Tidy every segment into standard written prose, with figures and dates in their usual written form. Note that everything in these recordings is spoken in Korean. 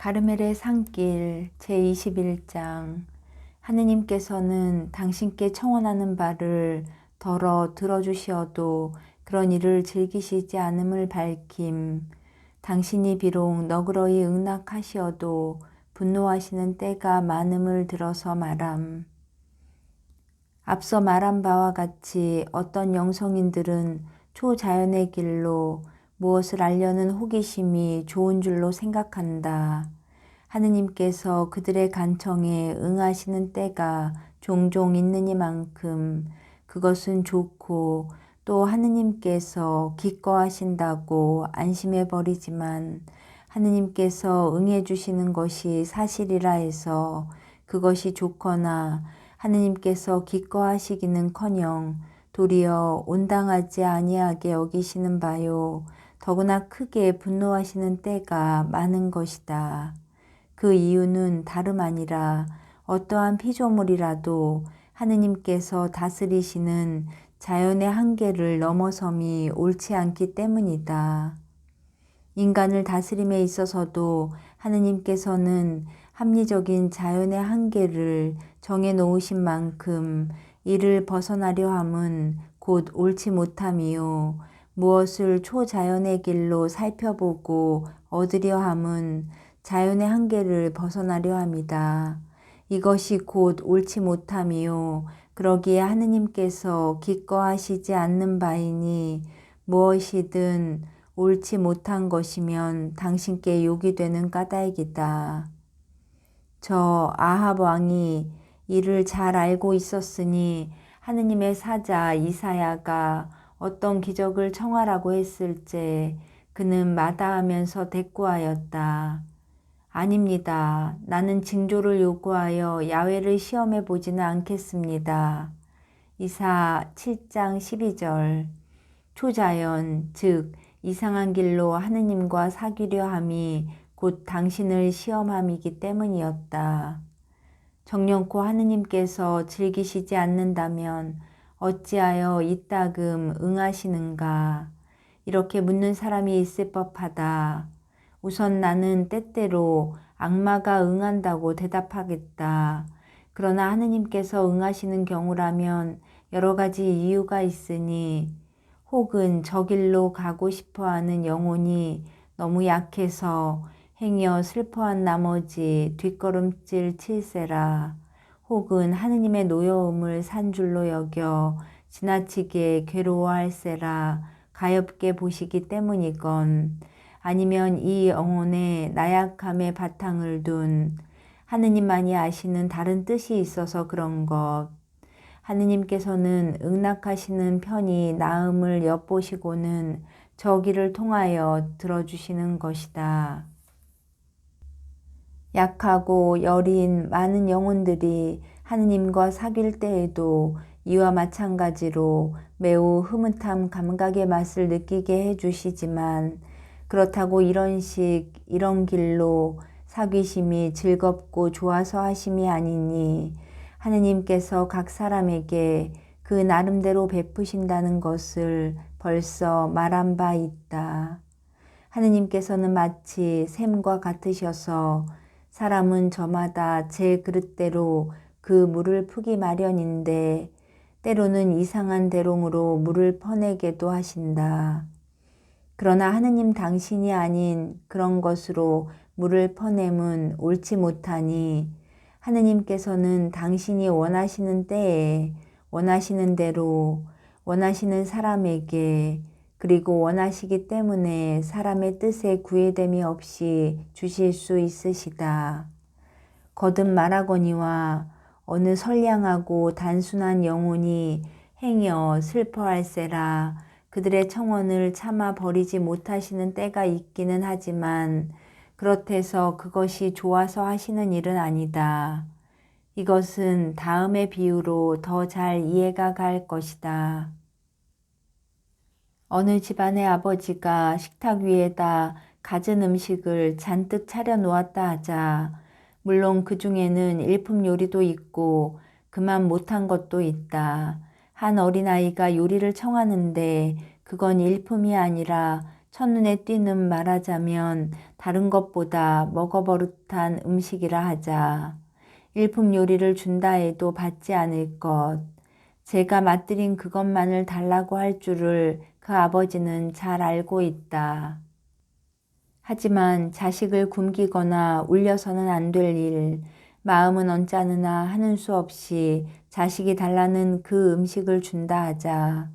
가르멜의 산길 제21장. 하느님께서는 당신께 청원하는 바를 덜어 들어주시어도 그런 일을 즐기시지 않음을 밝힘. 당신이 비록 너그러이 응낙하시어도 분노하시는 때가 많음을 들어서 말함. 앞서 말한 바와 같이 어떤 영성인들은 초자연의 길로 무엇을 알려는 호기심이 좋은 줄로 생각한다. 하느님께서 그들의 간청에 응하시는 때가 종종 있느니만큼 그것은 좋고 또 하느님께서 기꺼하신다고 안심해 버리지만 하느님께서 응해 주시는 것이 사실이라 해서 그것이 좋거나 하느님께서 기꺼하시기는커녕 도리어 온당하지 아니하게 여기시는 바요 더구나 크게 분노하시는 때가 많은 것이다. 그 이유는 다름 아니라 어떠한 피조물이라도 하느님께서 다스리시는 자연의 한계를 넘어섬이 옳지 않기 때문이다. 인간을 다스림에 있어서도 하느님께서는 합리적인 자연의 한계를 정해 놓으신 만큼 이를 벗어나려 함은 곧 옳지 못함이요. 무엇을 초자연의 길로 살펴보고 얻으려 함은 자연의 한계를 벗어나려 함이다. 이것이 곧 옳지 못함이요. 그러기에 하느님께서 기꺼하시지 않는 바이니 무엇이든 옳지 못한 것이면 당신께 욕이 되는 까닭이다. 저 아합 왕이 이를 잘 알고 있었으니 하느님의 사자 이사야가 어떤 기적을 청하라고 했을째 그는 마다하면서 대꾸하였다. 아닙니다. 나는 징조를 요구하여 야훼를 시험해 보지는 않겠습니다. 이사 7장 12절. 초자연, 즉 이상한 길로 하느님과 사귀려 함이 곧 당신을 시험함이기 때문이었다. 정령코 하느님께서 즐기시지 않는다면 어찌하여 이따금 응하시는가? 이렇게 묻는 사람이 있을 법하다. 우선 나는 때때로 악마가 응한다고 대답하겠다. 그러나 하느님께서 응하시는 경우라면 여러 가지 이유가 있으니 혹은 저 길로 가고 싶어하는 영혼이 너무 약해서 행여 슬퍼한 나머지 뒷걸음질 칠세라. 혹은 하느님의 노여움을 산 줄로 여겨 지나치게 괴로워할세라 가엾게 보시기 때문이건 아니면 이 영혼의 나약함의 바탕을 둔 하느님만이 아시는 다른 뜻이 있어서 그런 것. 하느님께서는 응낙하시는 편이 나음을 엿보시고는 저 길을 통하여 들어주시는 것이다. 약하고 여린 많은 영혼들이 하느님과 사귈 때에도 이와 마찬가지로 매우 흐뭇한 감각의 맛을 느끼게 해주시지만 그렇다고 이런 길로 사귀심이 즐겁고 좋아서 하심이 아니니 하느님께서 각 사람에게 그 나름대로 베푸신다는 것을 벌써 말한 바 있다. 하느님께서는 마치 샘과 같으셔서 사람은 저마다 제 그릇대로 그 물을 푸기 마련인데 때로는 이상한 대롱으로 물을 퍼내게도 하신다. 그러나 하느님 당신이 아닌 그런 것으로 물을 퍼냄은 옳지 못하니 하느님께서는 당신이 원하시는 때에 원하시는 대로 원하시는 사람에게 그리고 원하시기 때문에 사람의 뜻에 구애됨이 없이 주실 수 있으시다. 거듭 말하거니와 어느 선량하고 단순한 영혼이 행여 슬퍼할세라 그들의 청원을 참아 버리지 못하시는 때가 있기는 하지만 그렇대서 그것이 좋아서 하시는 일은 아니다. 이것은 다음의 비유로 더 잘 이해가 갈 것이다. 어느 집안의 아버지가 식탁 위에다 갖은 음식을 잔뜩 차려 놓았다 하자 물론 그 중에는 일품 요리도 있고 그만 못한 것도 있다. 한 어린아이가 요리를 청하는데 그건 일품이 아니라 첫눈에 띄는 말하자면 다른 것보다 먹어버릇한 음식이라 하자. 일품 요리를 준다 해도 받지 않을 것. 제가 맛들인 그것만을 달라고 할 줄을 그 아버지는 잘 알고 있다. 하지만 자식을 굶기거나 울려서는 안 될 일, 마음은 언짢으나 하는 수 없이 자식이 달라는 그 음식을 준다 하자.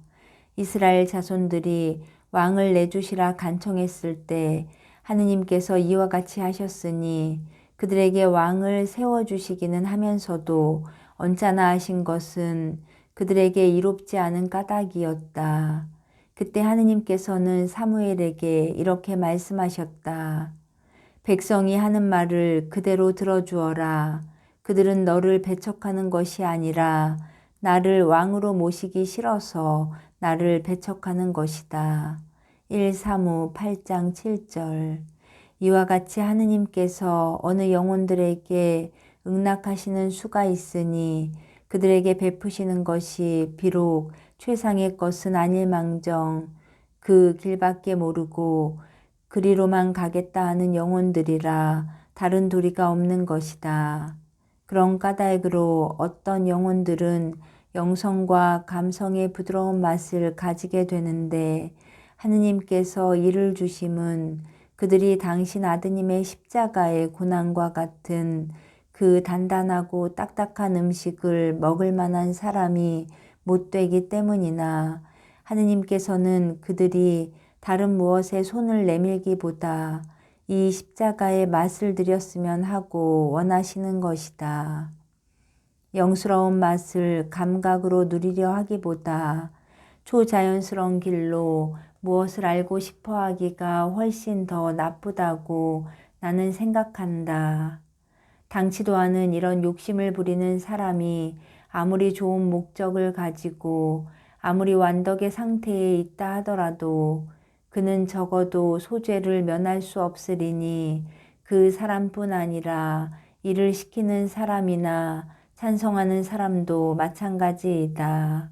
이스라엘 자손들이 왕을 내주시라 간청했을 때 하느님께서 이와 같이 하셨으니 그들에게 왕을 세워주시기는 하면서도 언짢아 하신 것은 그들에게 이롭지 않은 까닭이었다. 그때 하느님께서는 사무엘에게 이렇게 말씀하셨다. 백성이 하는 말을 그대로 들어주어라. 그들은 너를 배척하는 것이 아니라 나를 왕으로 모시기 싫어서 나를 배척하는 것이다. 1사무 8장 7절. 이와 같이 하느님께서 어느 영혼들에게 응낙하시는 수가 있으니 그들에게 베푸시는 것이 비록 최상의 것은 아닐망정 그 길밖에 모르고 그리로만 가겠다 하는 영혼들이라 다른 도리가 없는 것이다. 그런 까닭으로 어떤 영혼들은 영성과 감성의 부드러운 맛을 가지게 되는데 하느님께서 이를 주심은 그들이 당신 아드님의 십자가의 고난과 같은 그 단단하고 딱딱한 음식을 먹을 만한 사람이 못 되기 때문이나 하느님께서는 그들이 다른 무엇에 손을 내밀기보다 이 십자가의 맛을 들였으면 하고 원하시는 것이다. 영스러운 맛을 감각으로 누리려 하기보다 초자연스러운 길로 무엇을 알고 싶어 하기가 훨씬 더 나쁘다고 나는 생각한다. 당치도 않은 이런 욕심을 부리는 사람이 아무리 좋은 목적을 가지고 아무리 완덕의 상태에 있다 하더라도 그는 적어도 소재를 면할 수 없으리니 그 사람뿐 아니라 일을 시키는 사람이나 찬성하는 사람도 마찬가지이다.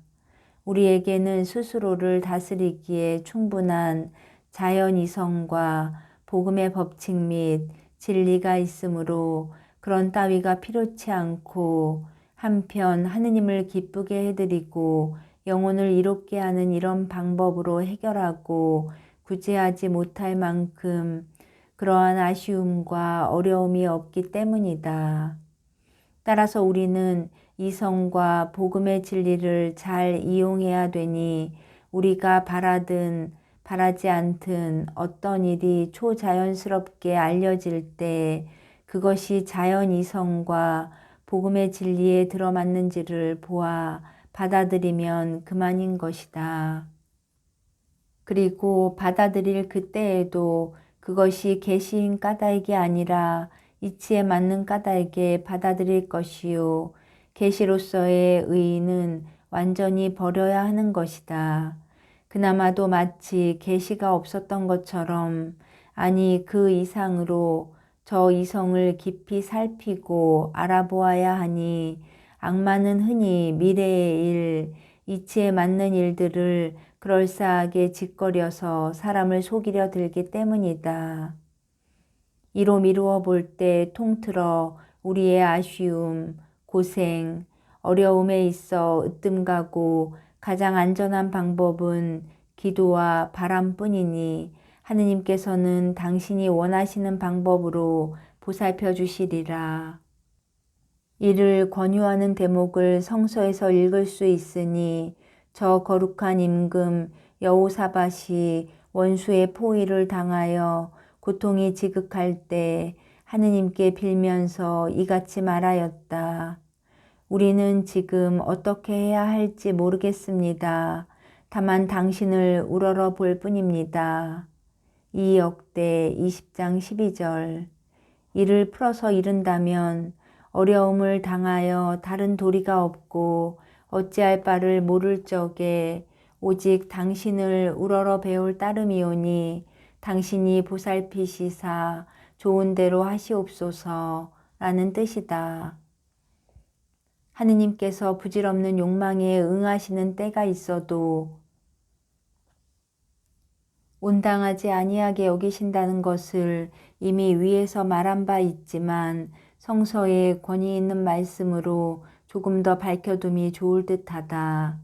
우리에게는 스스로를 다스리기에 충분한 자연 이성과 복음의 법칙 및 진리가 있으므로 그런 따위가 필요치 않고 한편 하느님을 기쁘게 해드리고 영혼을 이롭게 하는 이런 방법으로 해결하고 구제하지 못할 만큼 그러한 아쉬움과 어려움이 없기 때문이다. 따라서 우리는 이성과 복음의 진리를 잘 이용해야 되니 우리가 바라든 바라지 않든 어떤 일이 초자연스럽게 알려질 때 그것이 자연 이성과 복음의 진리에 들어맞는지를 보아 받아들이면 그만인 것이다. 그리고 받아들일 그때에도 그것이 계시인 까닭이 아니라 이치에 맞는 까닭에 받아들일 것이요. 계시로서의 의의는 완전히 버려야 하는 것이다. 그나마도 마치 계시가 없었던 것처럼 아니 그 이상으로 저 이성을 깊이 살피고 알아보아야 하니 악마는 흔히 미래의 일, 이치에 맞는 일들을 그럴싸하게 짓거려서 사람을 속이려 들기 때문이다. 이로 미루어 볼 때 통틀어 우리의 아쉬움, 고생, 어려움에 있어 으뜸가고 가장 안전한 방법은 기도와 바람뿐이니 하느님께서는 당신이 원하시는 방법으로 보살펴 주시리라. 이를 권유하는 대목을 성서에서 읽을 수 있으니 저 거룩한 임금 여호사밧이 원수의 포위를 당하여 고통이 지극할 때 하느님께 빌면서 이같이 말하였다. 우리는 지금 어떻게 해야 할지 모르겠습니다. 다만 당신을 우러러 볼 뿐입니다. 이 역대 20장 12절. 이를 풀어서 이른다면 어려움을 당하여 다른 도리가 없고 어찌할 바를 모를 적에 오직 당신을 우러러 배울 따름이오니 당신이 보살피시사 좋은 대로 하시옵소서 라는 뜻이다. 하느님께서 부질없는 욕망에 응하시는 때가 있어도 온당하지 아니하게 여기신다는 것을 이미 위에서 말한 바 있지만 성서에 권위 있는 말씀으로 조금 더 밝혀둠이 좋을 듯하다.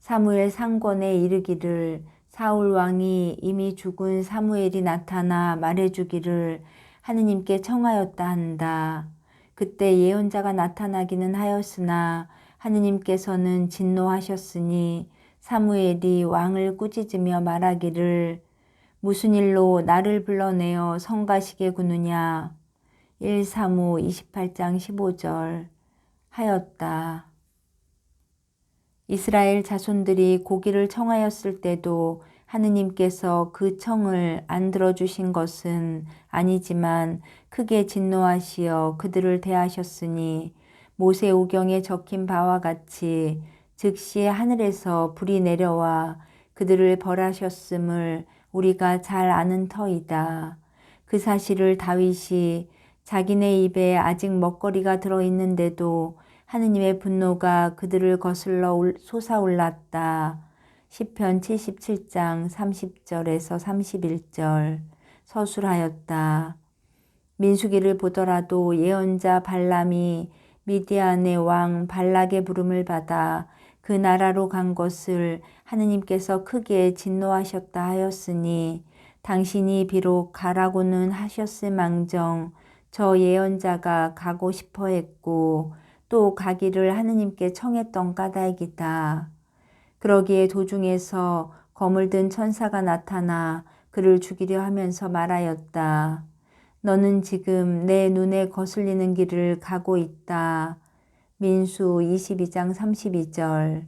사무엘 상권에 이르기를 사울 왕이 이미 죽은 사무엘이 나타나 말해주기를 하느님께 청하였다 한다. 그때 예언자가 나타나기는 하였으나 하느님께서는 진노하셨으니 사무엘이 왕을 꾸짖으며 말하기를 무슨 일로 나를 불러내어 성가시게 구느냐. 1사무 28장 15절 하였다. 이스라엘 자손들이 고기를 청하였을 때도 하느님께서 그 청을 안 들어주신 것은 아니지만 크게 진노하시어 그들을 대하셨으니 모세오경에 적힌 바와 같이 즉시 하늘에서 불이 내려와 그들을 벌하셨음을 우리가 잘 아는 터이다. 그 사실을 다윗이 자기네 입에 아직 먹거리가 들어있는데도 하느님의 분노가 그들을 거슬러 솟아올랐다. 시편 77장 30절에서 31절 서술하였다. 민수기를 보더라도 예언자 발람이 미디안의 왕 발락의 부름을 받아 그 나라로 간 것을 하느님께서 크게 진노하셨다 하였으니 당신이 비록 가라고는 하셨을망정 저 예언자가 가고 싶어 했고 또 가기를 하느님께 청했던 까닭이다. 그러기에 도중에서 검을 든 천사가 나타나 그를 죽이려 하면서 말하였다. 너는 지금 내 눈에 거슬리는 길을 가고 있다. 민수 22장 32절.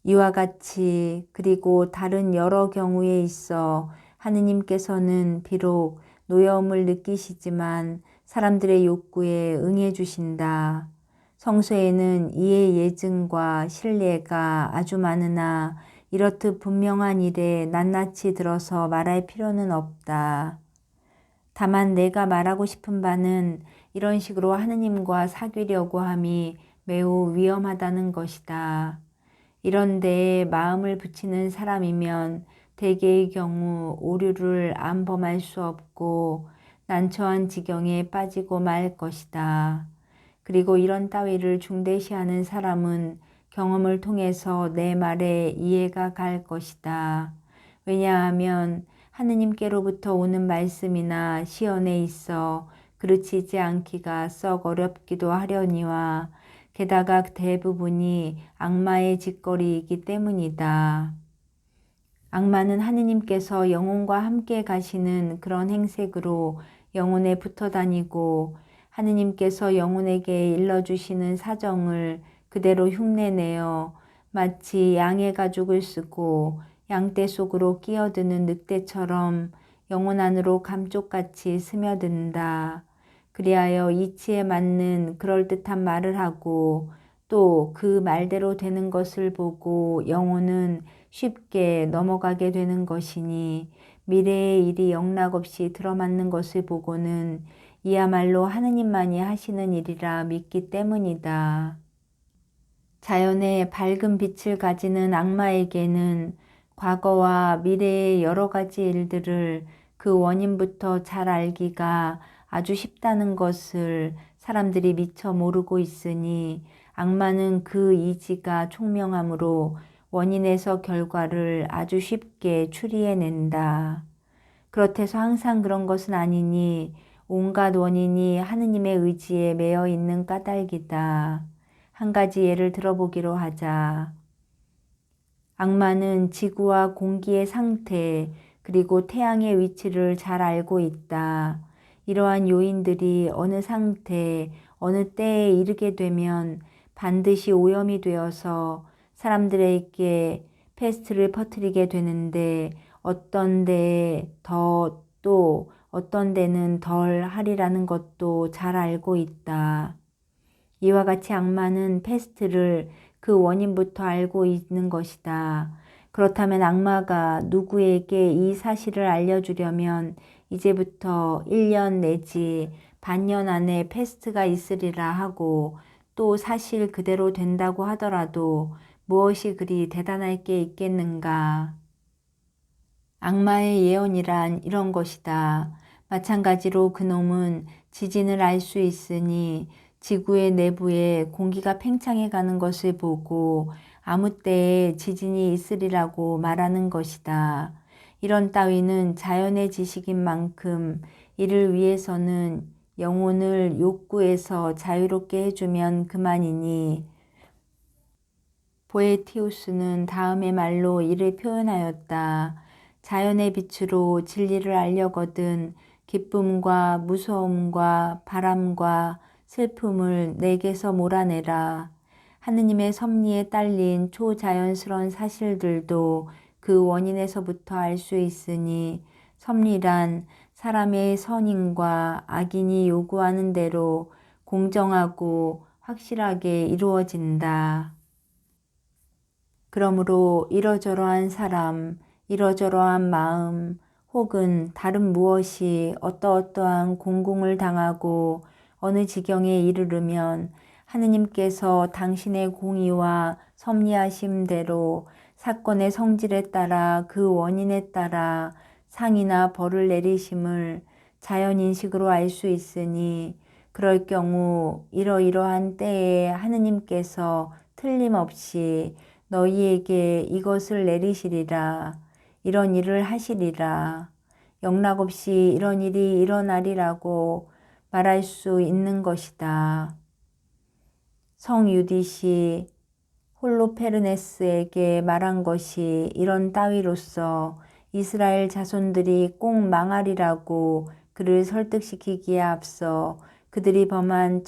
이와 같이 그리고 다른 여러 경우에 있어 하느님께서는 비록 노여움을 느끼시지만 사람들의 욕구에 응해 주신다. 성서에는 이의 예증과 신뢰가 아주 많으나 이렇듯 분명한 일에 낱낱이 들어서 말할 필요는 없다. 다만 내가 말하고 싶은 바는 이런 식으로 하느님과 사귀려고 함이 매우 위험하다는 것이다. 이런 데에 마음을 붙이는 사람이면 대개의 경우 오류를 안 범할 수 없고 난처한 지경에 빠지고 말 것이다. 그리고 이런 따위를 중대시하는 사람은 경험을 통해서 내 말에 이해가 갈 것이다. 왜냐하면 하느님께로부터 오는 말씀이나 시연에 있어 그르치지 않기가 썩 어렵기도 하려니와 게다가 대부분이 악마의 짓거리이기 때문이다. 악마는 하느님께서 영혼과 함께 가시는 그런 행색으로 영혼에 붙어 다니고 하느님께서 영혼에게 일러주시는 사정을 그대로 흉내내어 마치 양의 가죽을 쓰고 양떼 속으로 끼어드는 늑대처럼 영혼 안으로 감쪽같이 스며든다. 그리하여 이치에 맞는 그럴듯한 말을 하고 또 그 말대로 되는 것을 보고 영혼은 쉽게 넘어가게 되는 것이니 미래의 일이 영락없이 들어맞는 것을 보고는 이야말로 하느님만이 하시는 일이라 믿기 때문이다. 자연의 밝은 빛을 가지는 악마에게는 과거와 미래의 여러 가지 일들을 그 원인부터 잘 알기가 아주 쉽다는 것을 사람들이 미처 모르고 있으니 악마는 그 이지가 총명하므로 원인에서 결과를 아주 쉽게 추리해낸다. 그렇대서 항상 그런 것은 아니니 온갖 원인이 하느님의 의지에 매여 있는 까닭이다. 한 가지 예를 들어보기로 하자. 악마는 지구와 공기의 상태 그리고 태양의 위치를 잘 알고 있다. 이러한 요인들이 어느 상태, 어느 때에 이르게 되면 반드시 오염이 되어서 사람들에게 패스트를 퍼뜨리게 되는데 어떤 데에 더 또 어떤 데는 덜 하리라는 것도 잘 알고 있다. 이와 같이 악마는 패스트를 그 원인부터 알고 있는 것이다. 그렇다면 악마가 누구에게 이 사실을 알려주려면 이제부터 1년 내지 반년 안에 패스트가 있으리라 하고 또 사실 그대로 된다고 하더라도 무엇이 그리 대단할 게 있겠는가. 악마의 예언이란 이런 것이다. 마찬가지로 그놈은 지진을 알 수 있으니 지구의 내부에 공기가 팽창해 가는 것을 보고 아무 때에 지진이 있으리라고 말하는 것이다. 이런 따위는 자연의 지식인 만큼 이를 위해서는 영혼을 욕구에서 자유롭게 해주면 그만이니 보에티우스는 다음의 말로 이를 표현하였다. 자연의 빛으로 진리를 알려거든 기쁨과 무서움과 바람과 슬픔을 내게서 몰아내라. 하느님의 섭리에 딸린 초자연스러운 사실들도 그 원인에서부터 알 수 있으니 섭리란 사람의 선인과 악인이 요구하는 대로 공정하고 확실하게 이루어진다. 그러므로 이러저러한 사람, 이러저러한 마음 혹은 다른 무엇이 어떠어떠한 공공을 당하고 어느 지경에 이르르면 하느님께서 당신의 공의와 섭리하심대로 사건의 성질에 따라 그 원인에 따라 상이나 벌을 내리심을 자연인식으로 알 수 있으니 그럴 경우 이러이러한 때에 하느님께서 틀림없이 너희에게 이것을 내리시리라. 이런 일을 하시리라. 영락없이 이런 일이 일어나리라고 말할 수 있는 것이다. 성 유디시 홀로페르네스에게 말한 것이 이런 따위로서 이스라엘 자손들이 꼭 망하리라고 그를 설득시키기에 앞서 그들이 범한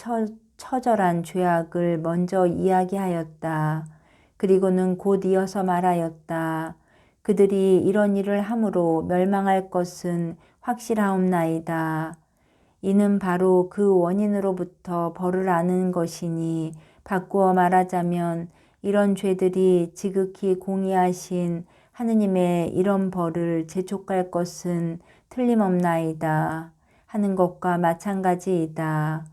처절한 죄악을 먼저 이야기하였다. 그리고는 곧 이어서 말하였다. 그들이 이런 일을 함으로 멸망할 것은 확실하옵나이다. 이는 바로 그 원인으로부터 벌을 아는 것이니 바꾸어 말하자면 이런 죄들이 지극히 공의하신 하느님의 이런 벌을 재촉할 것은 틀림없나이다 하는 것과 마찬가지이다.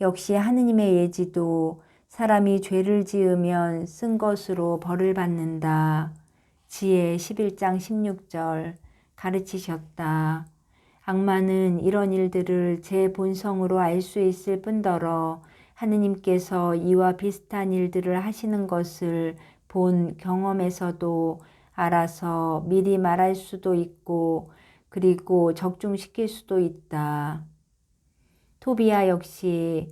역시 하느님의 예지도 사람이 죄를 지으면 쓴 것으로 벌을 받는다. 지혜 11장 16절 가르치셨다. 악마는 이런 일들을 제 본성으로 알 수 있을 뿐더러 하느님께서 이와 비슷한 일들을 하시는 것을 본 경험에서도 알아서 미리 말할 수도 있고 그리고 적중시킬 수도 있다. 토비야 역시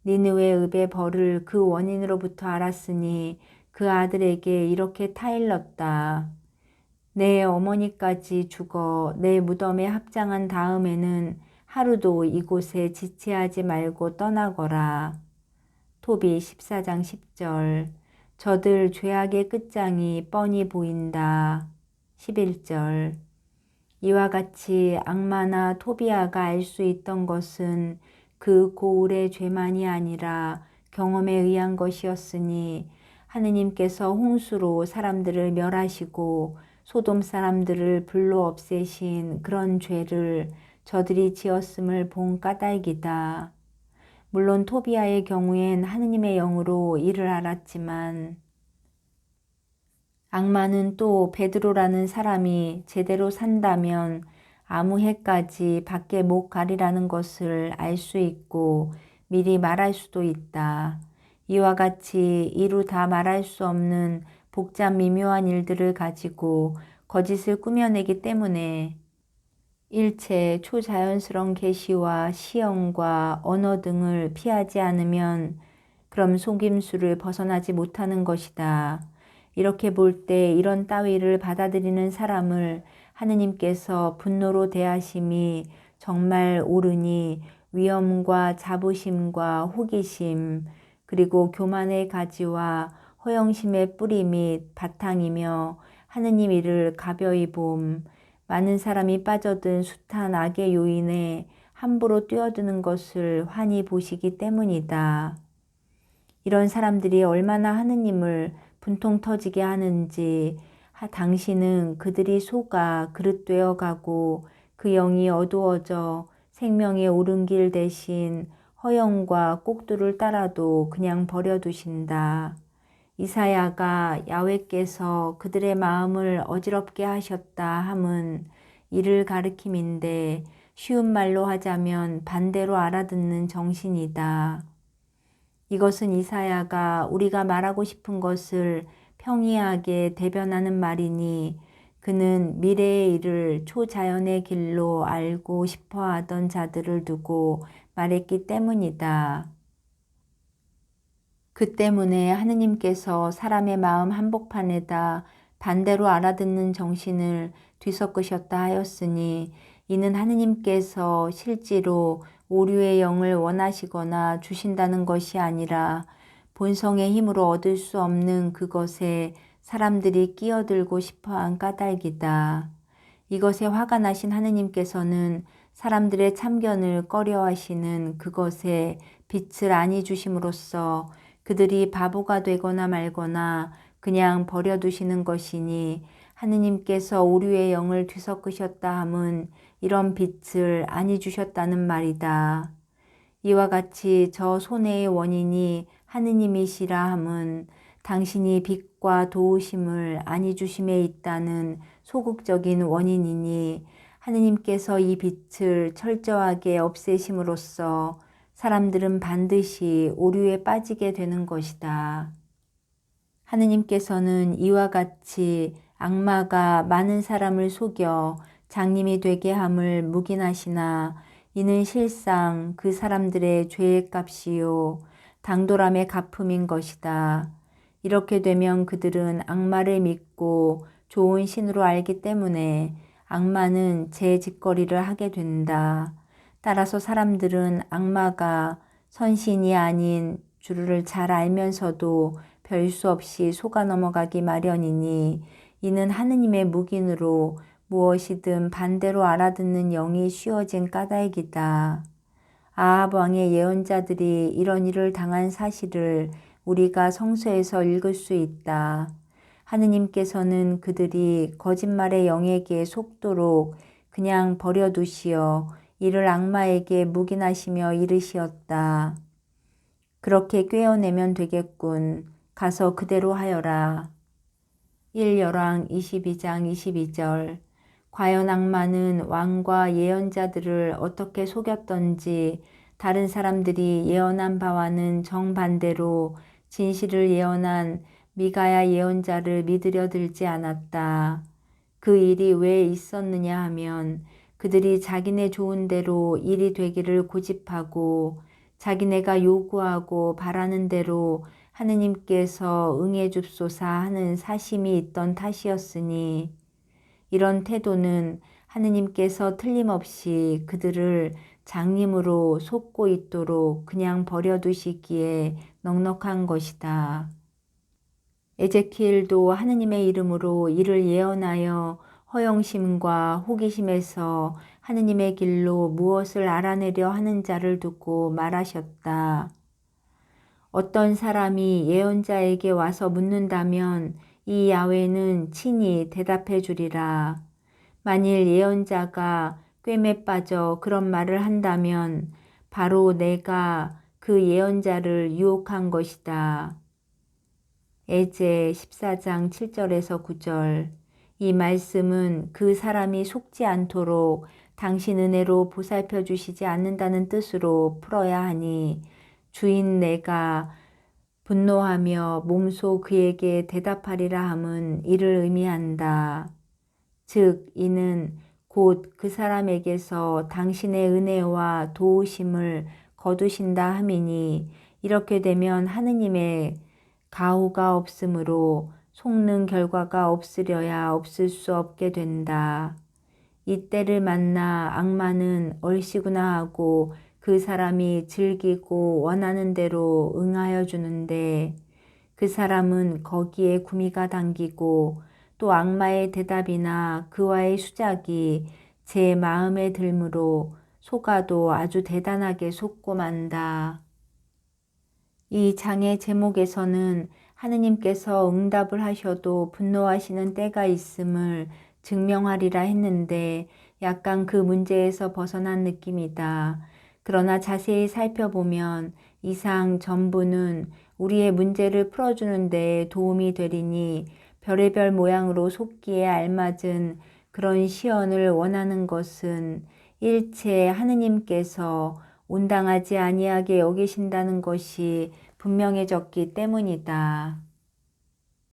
니느웨 읍의 벌을 그 원인으로부터 알았으니 그 아들에게 이렇게 타일렀다. 내 어머니까지 죽어 내 무덤에 합장한 다음에는 하루도 이곳에 지체하지 말고 떠나거라. 토비 14장 10절 저들 죄악의 끝장이 뻔히 보인다. 11절 이와 같이 악마나 토비아가 알 수 있던 것은 그 고울의 죄만이 아니라 경험에 의한 것이었으니 하느님께서 홍수로 사람들을 멸하시고 소돔 사람들을 불로 없애신 그런 죄를 저들이 지었음을 본 까닭이다. 물론 토비아의 경우엔 하느님의 영으로 이를 알았지만 악마는 또 베드로라는 사람이 제대로 산다면 아무 해까지 밖에 못 가리라는 것을 알 수 있고 미리 말할 수도 있다. 이와 같이 이루 다 말할 수 없는 복잡 미묘한 일들을 가지고 거짓을 꾸며내기 때문에 일체 초자연스러운 계시와 시험과 언어 등을 피하지 않으면 그럼 속임수를 벗어나지 못하는 것이다. 이렇게 볼 때 이런 따위를 받아들이는 사람을 하느님께서 분노로 대하심이 정말 옳으니 위엄과 자부심과 호기심 그리고 교만의 가지와 허영심의 뿌리 및 바탕이며 하느님 이를 가벼이 봄 많은 사람이 빠져든 숱한 악의 요인에 함부로 뛰어드는 것을 환히 보시기 때문이다. 이런 사람들이 얼마나 하느님을 분통 터지게 하는지 당신은 그들이 속아 그릇되어 가고 그 영이 어두워져 생명의 옳은 길 대신 허영과 꼭두를 따라도 그냥 버려두신다. 이사야가 야훼께서 그들의 마음을 어지럽게 하셨다 함은 이를 가리킴인데 쉬운 말로 하자면 반대로 알아듣는 정신이다. 이것은 이사야가 우리가 말하고 싶은 것을 평이하게 대변하는 말이니 그는 미래의 일을 초자연의 길로 알고 싶어 하던 자들을 두고 말했기 때문이다. 그 때문에 하느님께서 사람의 마음 한복판에다 반대로 알아듣는 정신을 뒤섞으셨다 하였으니 이는 하느님께서 실제로 오류의 영을 원하시거나 주신다는 것이 아니라 본성의 힘으로 얻을 수 없는 그것에 사람들이 끼어들고 싶어한 까닭이다. 이것에 화가 나신 하느님께서는 사람들의 참견을 꺼려하시는 그것에 빛을 아니 주심으로써 그들이 바보가 되거나 말거나 그냥 버려두시는 것이니 하느님께서 오류의 영을 뒤섞으셨다 함은 이런 빛을 아니 주셨다는 말이다. 이와 같이 저 손해의 원인이 하느님이시라 함은 당신이 빛과 도우심을 아니 주심에 있다는 소극적인 원인이니 하느님께서 이 빛을 철저하게 없애심으로써 사람들은 반드시 오류에 빠지게 되는 것이다. 하느님께서는 이와 같이 악마가 많은 사람을 속여 장님이 되게 함을 묵인하시나 이는 실상 그 사람들의 죄의 값이요 당돌함의 갚음인 것이다. 이렇게 되면 그들은 악마를 믿고 좋은 신으로 알기 때문에 악마는 제 짓거리를 하게 된다. 따라서 사람들은 악마가 선신이 아닌 줄을 잘 알면서도 별 수 없이 속아 넘어가기 마련이니 이는 하느님의 묵인으로 무엇이든 반대로 알아듣는 영이 씌워진 까닭이다. 아합 왕의 예언자들이 이런 일을 당한 사실을 우리가 성서에서 읽을 수 있다. 하느님께서는 그들이 거짓말의 영에게 속도록 그냥 버려두시어 이를 악마에게 묵인하시며 이르시었다. 그렇게 꿰어내면 되겠군. 가서 그대로 하여라. 1열왕 22장 22절. 과연 악마는 왕과 예언자들을 어떻게 속였던지 다른 사람들이 예언한 바와는 정반대로 진실을 예언한 미가야 예언자를 믿으려 들지 않았다. 그 일이 왜 있었느냐 하면 그들이 자기네 좋은 대로 일이 되기를 고집하고 자기네가 요구하고 바라는 대로 하느님께서 응해 줍소사 하는 사심이 있던 탓이었으니 이런 태도는 하느님께서 틀림없이 그들을 장님으로 속고 있도록 그냥 버려두시기에 넉넉한 것이다. 에제키엘도 하느님의 이름으로 이를 예언하여 허영심과 호기심에서 하느님의 길로 무엇을 알아내려 하는 자를 두고 말하셨다. 어떤 사람이 예언자에게 와서 묻는다면 이 야훼는 친히 대답해 주리라. 만일 예언자가 꿰매 빠져 그런 말을 한다면 바로 내가 그 예언자를 유혹한 것이다. 에제 14장 7절에서 9절. 이 말씀은 그 사람이 속지 않도록 당신 은혜로 보살펴 주시지 않는다는 뜻으로 풀어야 하니 주인 내가 분노하며 몸소 그에게 대답하리라 함은 이를 의미한다. 즉 이는 곧 그 사람에게서 당신의 은혜와 도우심을 거두신다 함이니 이렇게 되면 하느님의 가호가 없으므로 속는 결과가 없으려야 없을 수 없게 된다. 이때를 만나 악마는 얼씨구나 하고 그 사람이 즐기고 원하는 대로 응하여 주는데 그 사람은 거기에 구미가 당기고 또 악마의 대답이나 그와의 수작이 제 마음에 들므로 속아도 아주 대단하게 속고 만다. 이 장의 제목에서는 하느님께서 응답을 하셔도 분노하시는 때가 있음을 증명하리라 했는데 약간 그 문제에서 벗어난 느낌이다. 그러나 자세히 살펴보면 이상 전부는 우리의 문제를 풀어주는 데 도움이 되리니 별의별 모양으로 속기에 알맞은 그런 시연을 원하는 것은 일체 하느님께서 온당하지 아니하게 여기신다는 것이 분명해졌기 때문이다.